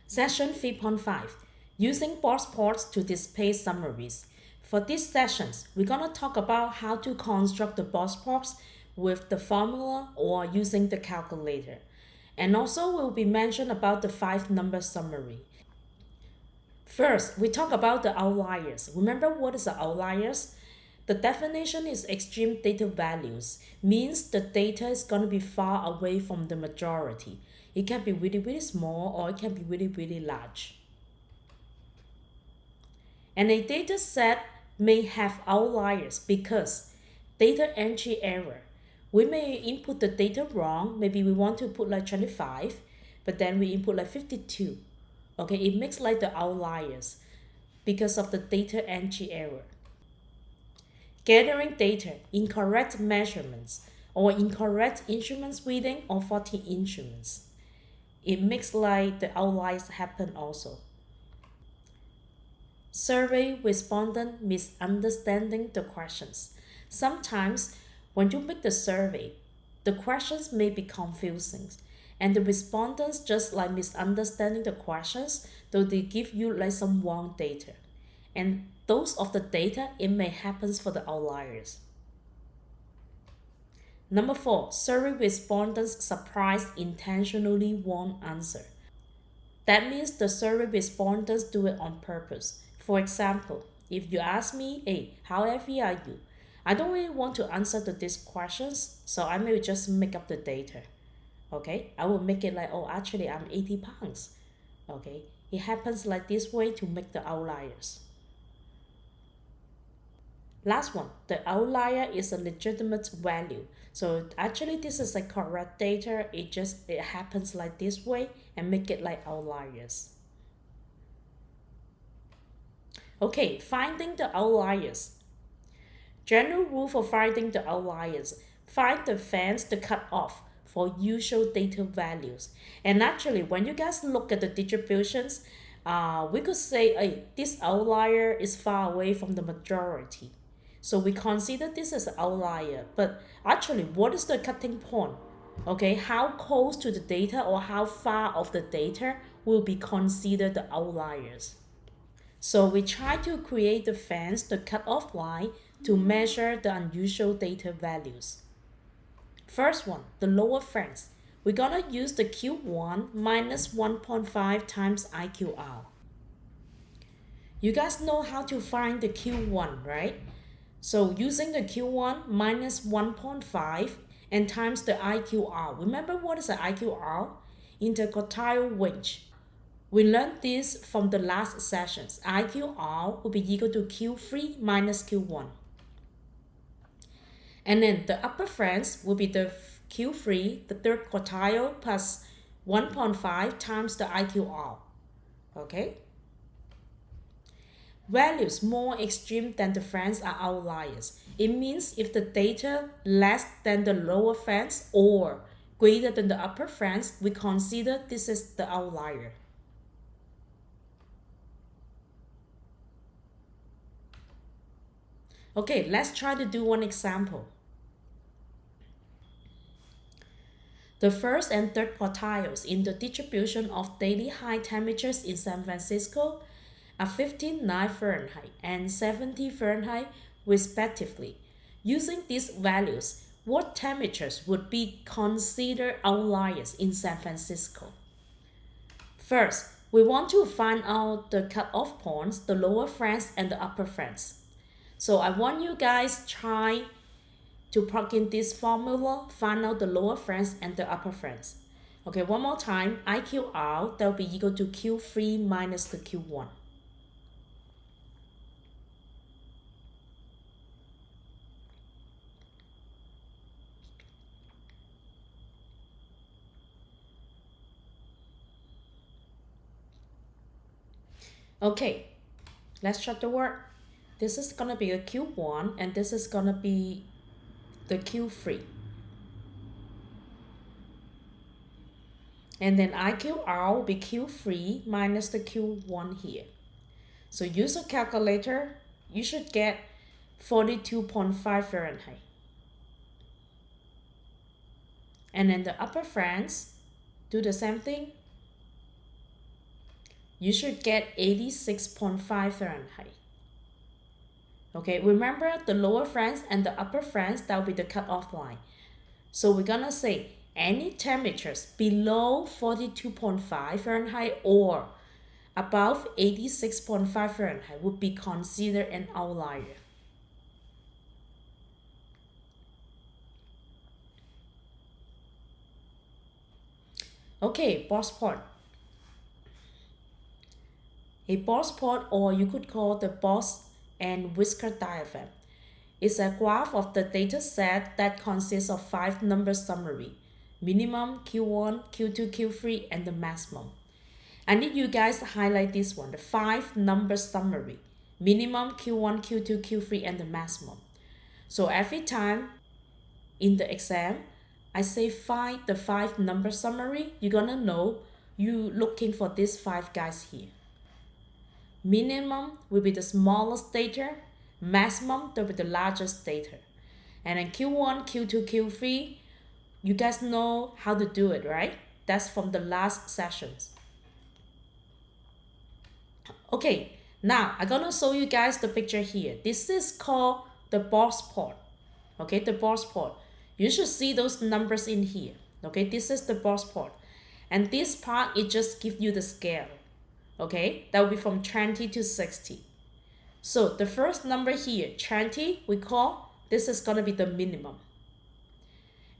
Session 3.5, Using Boxplots to display summaries. For these sessions, we're going to talk about how to construct the boxplots with the formula or using the calculator. And also we'll be mentioned about the 5-number summary. First, we talk about the outliers. Remember what is the outliers? The definition is extreme data values, means the data is going to be far away from the majority. It can be really, really small or it can be really, really large. And a data set may have outliers because data entry error. We may input the data wrong. Maybe we want to put like 25, but then we input like 52. Okay, it makes like the outliers because of the data entry error. Gathering data, incorrect measurements, or incorrect instruments reading or faulty instruments. It makes like the outliers happen also. Survey respondent misunderstanding the questions. Sometimes when you make the survey, the questions may be confusing and the respondents just like misunderstanding the questions, though they give you like some wrong data. And those of the data, it may happen for the outliers. Number 4, survey respondents surprise intentionally wrong answer. That means the survey respondents do it on purpose. For example, if you ask me, hey, how heavy are you? I don't really want to answer to these questions, so I may just make up the data. Okay, I will make it like, oh, actually I'm 80 pounds. Okay, it happens like this way to make the outliers. Last one, the outlier is a legitimate value. So actually this is like correct data, it happens like this way and make it like outliers. Okay, finding the outliers. General rule for finding the outliers. Find the fans to cut off for usual data values. And actually, when you guys look at the distributions, we could say, hey, this outlier is far away from the majority. So we consider this as an outlier. But actually, what is the cutting point? Okay, how close to the data or how far of the data will be considered the outliers. So we try to create the fence, the cutoff line, to measure the unusual data values. First one, the lower fence. We're gonna use the Q1 minus 1.5 times IQR. You guys know how to find the Q1, right? So using the Q1 minus 1.5 and times the IQR. Remember what is the IQR? Interquartile range. We learned this from the last sessions. IQR will be equal to Q3 minus Q1. And then the upper fence will be the Q3, the third quartile, plus 1.5 times the IQR. Okay? Values more extreme than the fence are outliers. It means if the data less than the lower fence or greater than the upper fence, we consider this is the outlier. Okay, let's try to do one example. The first and third quartiles in the distribution of daily high temperatures in San Francisco are 59 Fahrenheit and 70 Fahrenheit respectively. Using these values, what temperatures would be considered outliers in San Francisco? First, we want to find out the cutoff points, the lower fence and the upper fence. So I want you guys try to plug in this formula, find out the lower fence and the upper fence. Okay, one more time, IQR, that will be equal to Q3 minus the Q1. Okay, let's check the work. This is gonna be a Q1 and this is gonna be the Q3. And then IQR will be Q3 minus the Q1 here. So use a calculator, you should get 42.5 Fahrenheit. And then the upper fence, do the same thing. you should get 86.5 Fahrenheit. Okay, remember the lower France and the upper France, that will be the cutoff line. So we're gonna say any temperatures below 42.5 Fahrenheit or above 86.5 Fahrenheit would be considered an outlier. Okay, Boxplot. A Boxplot, or you could call the box and whisker diagram, is a graph of the data set that consists of 5 number summary: minimum, Q1, Q2, Q3, and the maximum. I need you guys to highlight this one, the 5 number summary: minimum, Q1, Q2, Q3, and the maximum. So every time in the exam, I say find the 5 number summary, you're gonna know you looking for these 5 guys here. Minimum will be the smallest data, maximum will be the largest data. And then Q1, Q2, Q3, you guys know how to do it, right? That's from the last sessions. Okay, now I'm gonna show you guys the picture here. This is called the Boxplot. Okay, the Boxplot. You should see those numbers in here. Okay, this is the Boxplot. And this part, it just gives you the scale. Okay, that will be from 20 to 60. So the first number here, 20, we call, this is gonna be the minimum.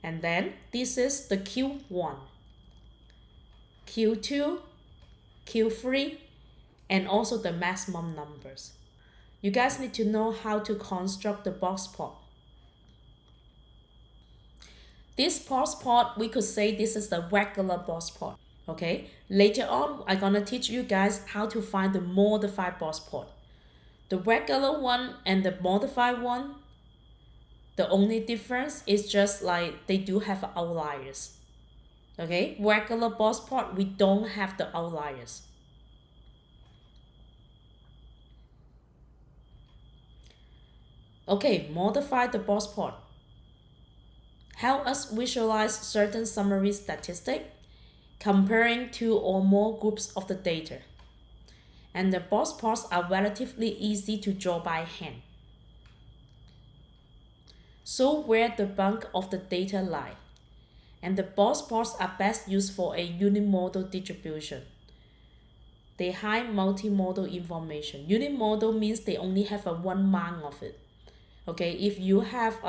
And then this is the Q1, Q2, Q3, and also the maximum numbers. You guys need to know how to construct the Boxplot. This Boxplot, we could say this is the regular Boxplot. Okay, later on, I'm gonna teach you guys how to find the modified Boxplot. The regular one and the modified one, the only difference is just like they do have outliers. Okay, regular Boxplot, we don't have the outliers. Okay, modify the Boxplot. Help us visualize certain summary statistic comparing 2 or more groups of the data. And the Boxplots are relatively easy to draw by hand. So where the bulk of the data lie. And the Boxplots are best used for a unimodal distribution. They hide multimodal information. Unimodal means they only have a one mark of it. Okay, if you have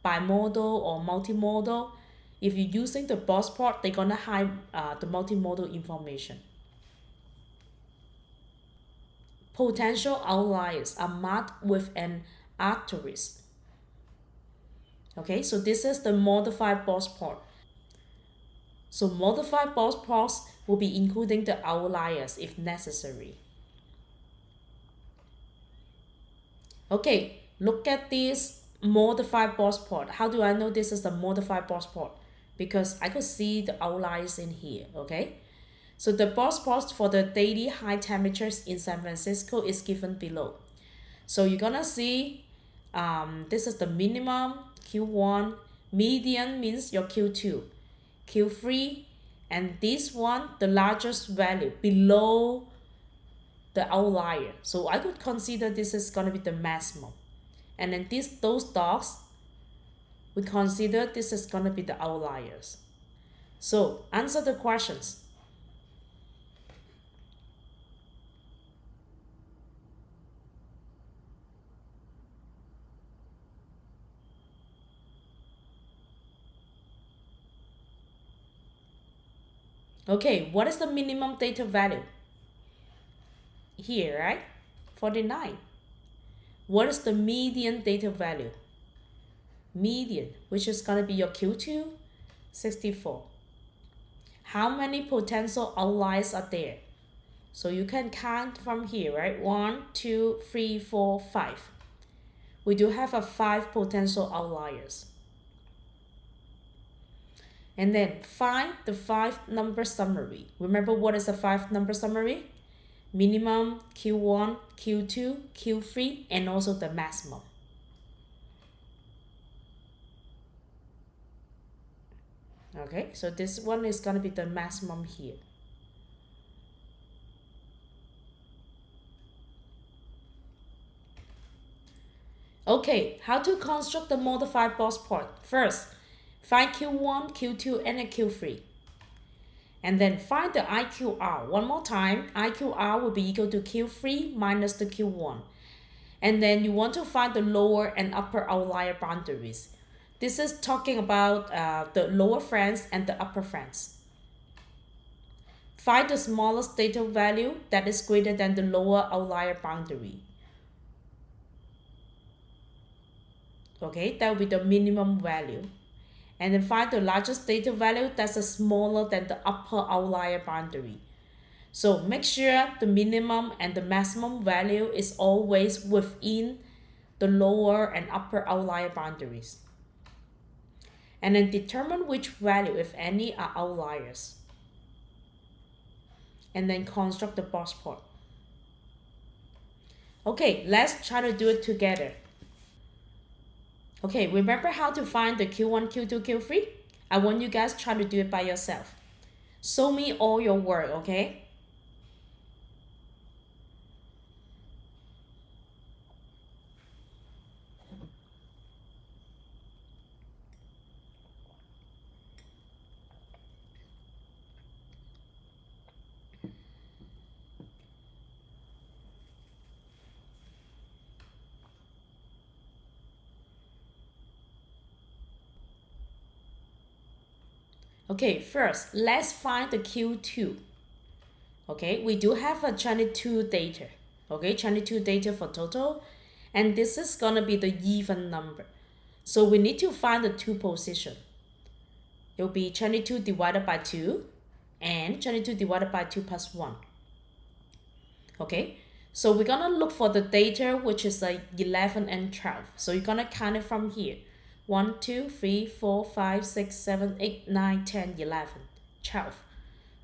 bimodal or multimodal, if you're using the Boxplot, they're gonna hide the multimodal information. Potential outliers are marked with an asterisk. Okay, so this is the modified Boxplot. So modified Boxplots will be including the outliers if necessary. Okay, look at this modified Boxplot. How do I know this is the modified Boxplot? Because I could see the outliers in here, okay? So the Boxplot for the daily high temperatures in San Francisco is given below. So you're gonna see this is the minimum, Q1, median means your Q2, Q3, and this one, the largest value below the outlier. So I could consider this is gonna be the maximum. And then those dots, we consider this is gonna be the outliers. So answer the questions. Okay, what is the minimum data value? Here, right? 49. What is the median data value? Median, which is going to be your Q2, 64. How many potential outliers are there? So you can count from here, right? 1, 2, 3, 4, 5. We do have 5 potential outliers. And then find the 5 number summary. Remember what is the 5 number summary? Minimum, Q1, Q2, Q3, and also the maximum. Okay, so this one is going to be the maximum here. Okay, how to construct the modified Boxplot? First, find Q1, Q2, and a Q3. And then find the IQR. One more time, IQR will be equal to Q3 minus the Q1. And then you want to find the lower and upper outlier boundaries. This is talking about the lower friends and the upper friends. Find the smallest data value that is greater than the lower outlier boundary. Okay, that will be the minimum value. And then find the largest data value that's smaller than the upper outlier boundary. So make sure the minimum and the maximum value is always within the lower and upper outlier boundaries. And then determine which value, if any, are outliers. And then construct the Boxplot. Okay, let's try to do it together. Okay, remember how to find the Q1, Q2, Q3? I want you guys try to do it by yourself. Show me all your work, okay? Okay, first, let's find the Q2. Okay, we do have a 22 data. Okay, 22 data for total. And this is gonna be the even number. So we need to find the two position. It will be 22 divided by 2 and 22 divided by 2 plus 1. Okay, so we're gonna look for the data which is like 11 and 12. So you're gonna count it from here. 1, 2, 3, 4, 5, 6, 7, 8, 9, 10, 11, 12.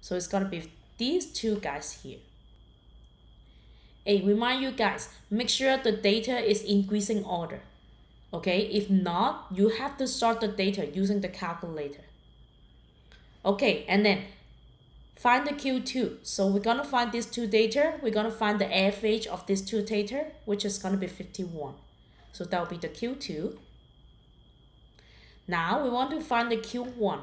So it's gonna be these two guys here. Hey, remind you guys, make sure the data is increasing order. Okay, if not, you have to sort the data using the calculator. Okay, and then find the Q2. So we're gonna find these two data. We're gonna find the average of these two data, which is gonna be 51. So that will be the Q2. Now we want to find the Q1.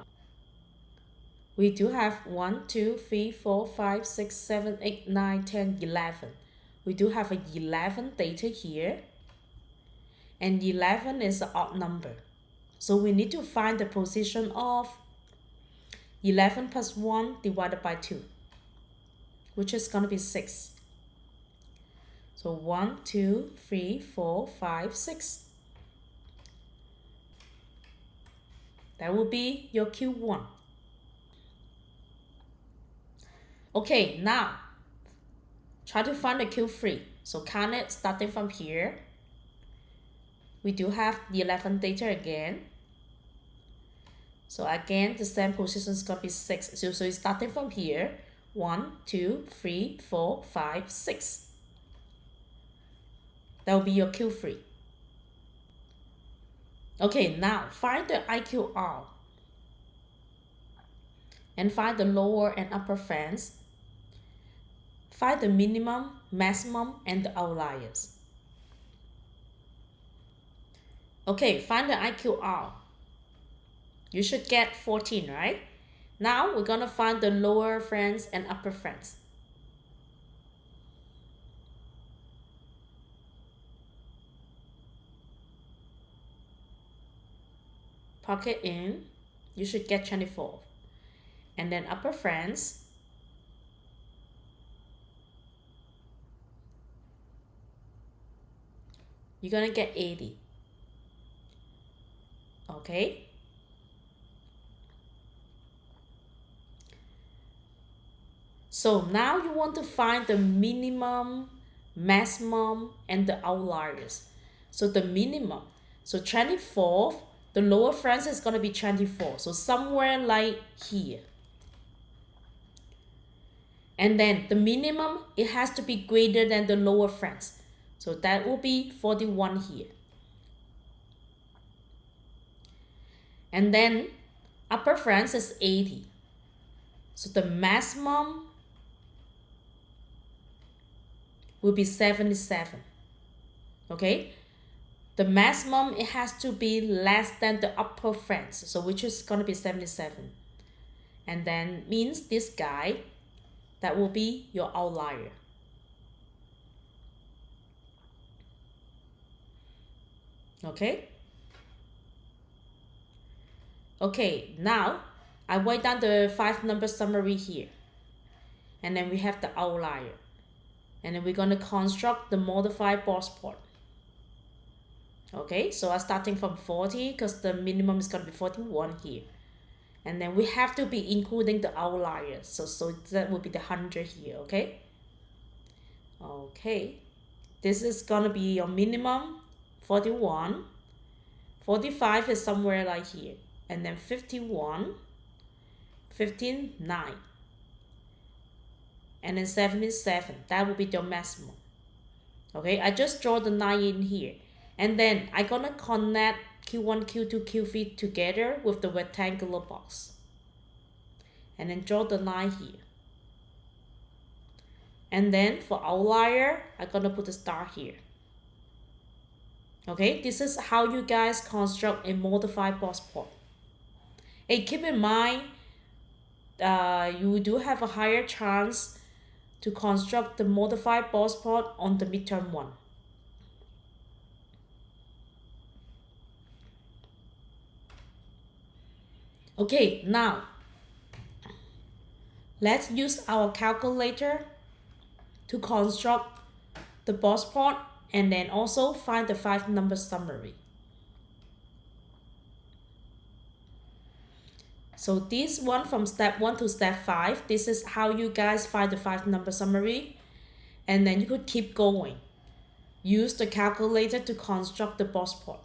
We do have 1, 2, 3, 4, 5, 6, 7, 8, 9, 10, 11. We do have a 11 data here. And 11 is an odd number. So we need to find the position of 11 plus 1 divided by 2, which is going to be 6. So 1, 2, 3, 4, 5, 6. That will be your Q1. Okay, now try to find the Q3. So count it starting from here. We do have the 11 data again. So again, the same position is going to be 6. So it's starting from here. 1, 2, 3, 4, 5, 6. That will be your Q3. Okay, now find the IQR. And find the lower and upper friends. Find the minimum, maximum, and the outliers. Okay, find the IQR. You should get 14, right? Now we're gonna find the lower friends and upper friends. Pocket in, you should get 24. And then upper friends, you're gonna get 80. Okay? So now you want to find the minimum, maximum, and the outliers. So the minimum, so 24, the lower friends is going to be 24. So somewhere like here. And then the minimum, it has to be greater than the lower friends. So that will be 41 here. And then upper friends is 80. So the maximum will be 77. Okay? The maximum, it has to be less than the upper friends, so which is going to be 77. And then means this guy, that will be your outlier. Okay? Okay, now I write down the 5-number summary here. And then we have the outlier. And then we're going to construct the modified Boxplot. Okay, so I'm starting from 40 because the minimum is going to be 41 here. And then we have to be including the outlier. So that will be the 100 here, okay? Okay, this is going to be your minimum, 41. 45 is somewhere like here. And then 51, 59. And then 77, that will be your maximum. Okay, I just draw the 9 in here. And then I'm gonna connect Q1, Q2, Q3 together with the rectangular box. And then draw the line here. And then for outlier, I'm gonna put a star here. Okay, this is how you guys construct a modified Boxplot. Hey, keep in mind, you do have a higher chance to construct the modified Boxplot on the midterm one. Okay, now let's use our calculator to construct the Boxplot and then also find the 5-number summary. So this one from step 1 to step 5, this is how you guys find the 5-number summary. And then you could keep going. Use the calculator to construct the Boxplot.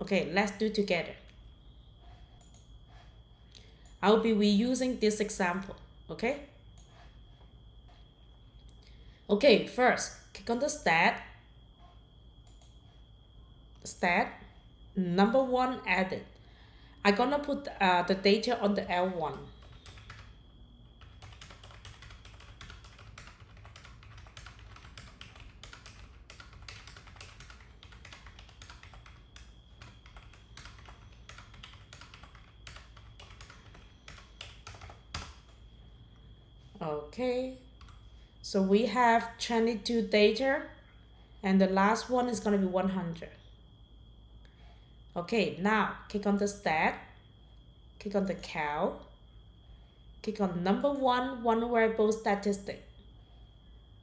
Okay, let's do together. I'll be reusing this example, okay? Okay, first, click on the stat, number 1 added. I'm gonna put the data on the L1. Okay, so we have 22 data and the last one is going to be 100. Okay, now click on the stat, click on the cal, click on number 1 variable statistic,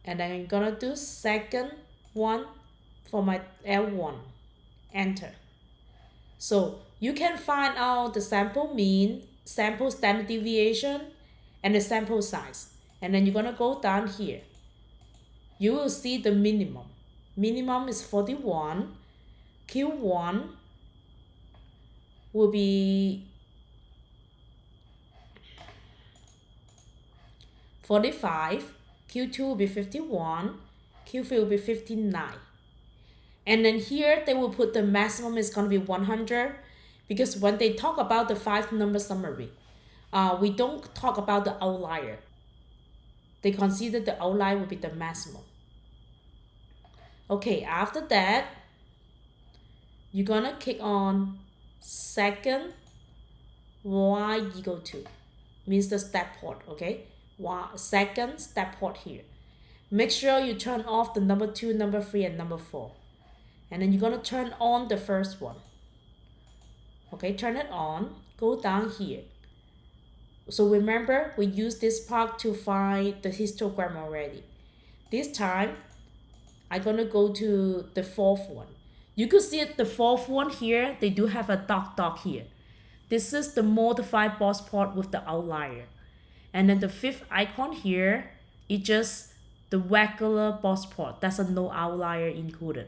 and then I'm gonna do second one for my L1, enter. So you can find out the sample mean, sample standard deviation, and the sample size. And then you're gonna go down here. You will see the minimum. Minimum is 41. Q1 will be 45. Q2 will be 51. Q3 will be 59. And then here they will put the maximum is going to be 100 because when they talk about the 5-number summary, we don't talk about the outlier. They consider the outlier will be the maximum. Okay, after that, you're gonna click on second y equal to, means the step port, okay? Second step port here. Make sure you turn off the number 2, number 3, and number 4. And then you're gonna turn on the first one. Okay, turn it on, go down here. So remember, we used this part to find the histogram already. This time, I'm gonna go to the 4th one. You could see the 4th one here, they do have a dot here. This is the modified Boxplot with the outlier. And then the 5th icon here, it's just the regular Boxplot. That's a no outlier included.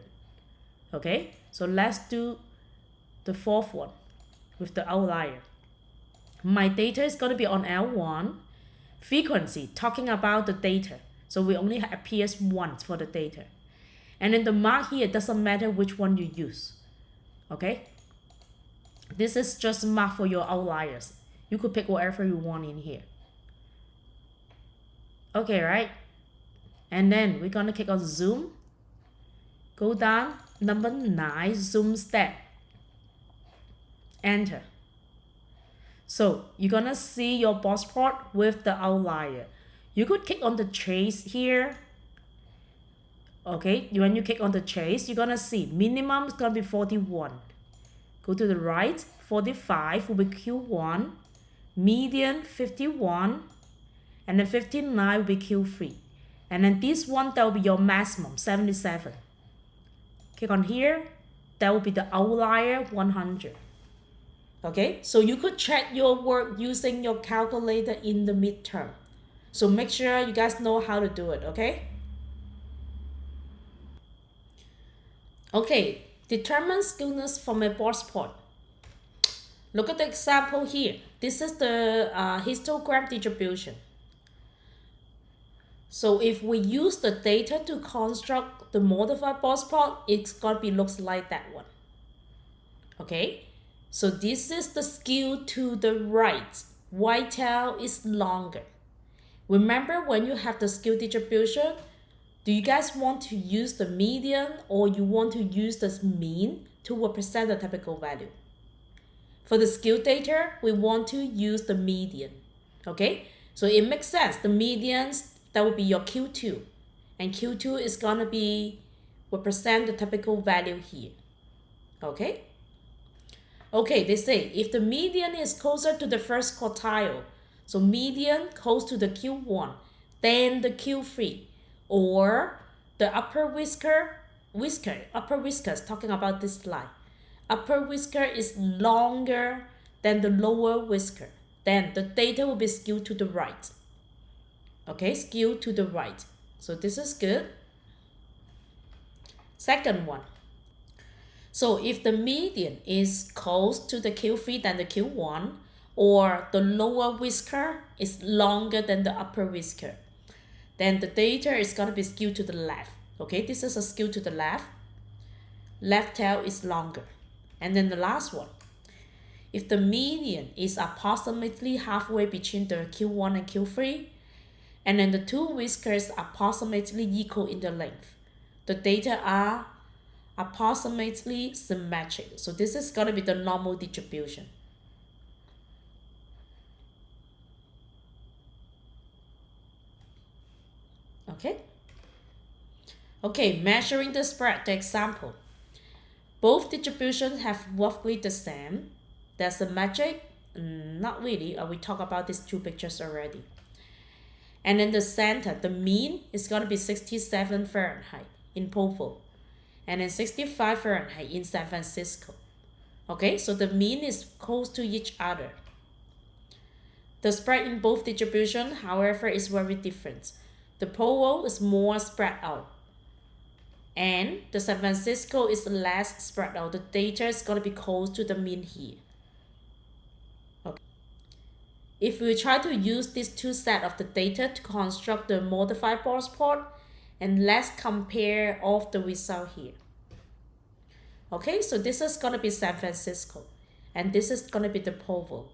Okay, so let's do the 4th one with the outlier. My data is going to be on L1. Frequency, talking about the data. So we only appears once for the data. And then the mark here, doesn't matter which one you use. Okay? This is just mark for your outliers. You could pick whatever you want in here. Okay, right? And then we're going to click on zoom. Go down, number 9, zoom step. Enter. So you're gonna see your box plot with the outlier. You could click on the trace here. Okay, when you click on the trace, you're gonna see minimum is gonna be 41. Go to the right, 45 will be Q1, median 51, and then 59 will be Q3. And then this one, that will be your maximum, 77. Click on here, that will be the outlier, 100. Okay, so you could check your work using your calculator in the midterm. So make sure you guys know how to do it, okay? Okay, determine skewness from a box plot. Look at the example here. This is the histogram distribution. So if we use the data to construct the modified box plot, it's gonna be looks like that one. Okay, so this is the skew to the right. White tail is longer. Remember, when you have the skew distribution, do you guys want to use the median or you want to use the mean to represent the typical value? For the skew data, we want to use the median. Okay, so it makes sense. The medians, that will be your Q2, and Q2 is gonna be represent the typical value here. Okay. Okay, they say if the median is closer to the first quartile, so median close to the Q1, then the Q3, or the upper whisker, upper whiskers, talking about this slide. Upper whisker is longer than the lower whisker. Then the data will be skewed to the right. Okay, skewed to the right. So this is good. Second one. So if the median is close to the Q3 than the Q1, or the lower whisker is longer than the upper whisker, then the data is going to be skewed to the left. Okay, this is a skew to the left. Left tail is longer. And then the last one. If the median is approximately halfway between the Q1 and Q3, and then the two whiskers are approximately equal in the length, the data are approximately symmetric. So this is going to be the normal distribution. Okay. Okay, measuring the spread, the example. Both distributions have roughly the same. They're symmetric? Not really. We talked about these two pictures already. And in the center, the mean is going to be 67 Fahrenheit in Popol, and then 65 Fahrenheit in San Francisco. Okay, so the mean is close to each other. The spread in both distributions, however, is very different. The Popol is more spread out, and the San Francisco is less spread out. The data is going to be close to the mean here. Okay. If we try to use these two sets of the data to construct the modified box plot, and let's compare of the result here. Okay, so this is going to be San Francisco, and this is going to be the Popol.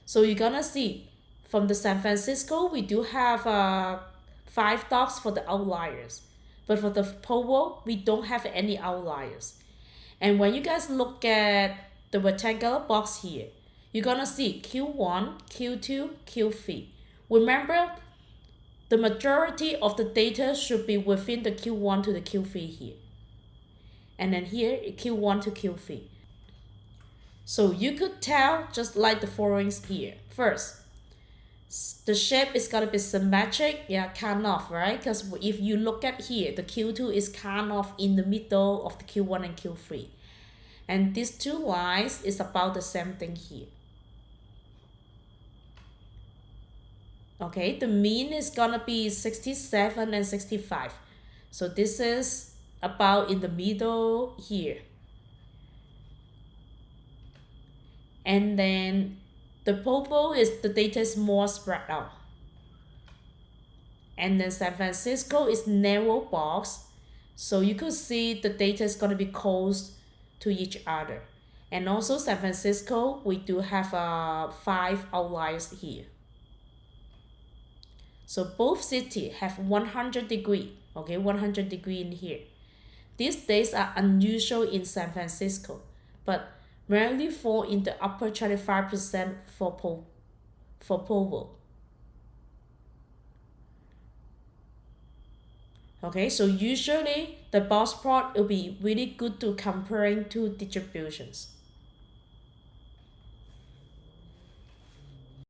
So you're going to see from the San Francisco, we do have 5 dots for the outliers. But for the Popol, we don't have any outliers. And when you guys look at the rectangular box here, you're going to see Q1, Q2, Q3. Remember, the majority of the data should be within the Q1 to the Q3 here. And then here, Q1 to Q3. So you could tell just like the following here. First, the shape is going to be symmetric, yeah, kind of, right? Because if you look at here, the Q2 is kind of in the middle of the Q1 and Q3. And these two lines is about the same thing here. Okay, the mean is going to be 67 and 65. So this is about in the middle here. And then the Popol is the data is more spread out. And then San Francisco is narrow box. So you could see the data is going to be close to each other. And also San Francisco, we do have 5 outliers here. So both cities have 100 degree, okay, 100 degree in here. These days are unusual in San Francisco, but rarely fall in the upper 25% for Powell. Okay, so usually the box plot will be really good to comparing two distributions.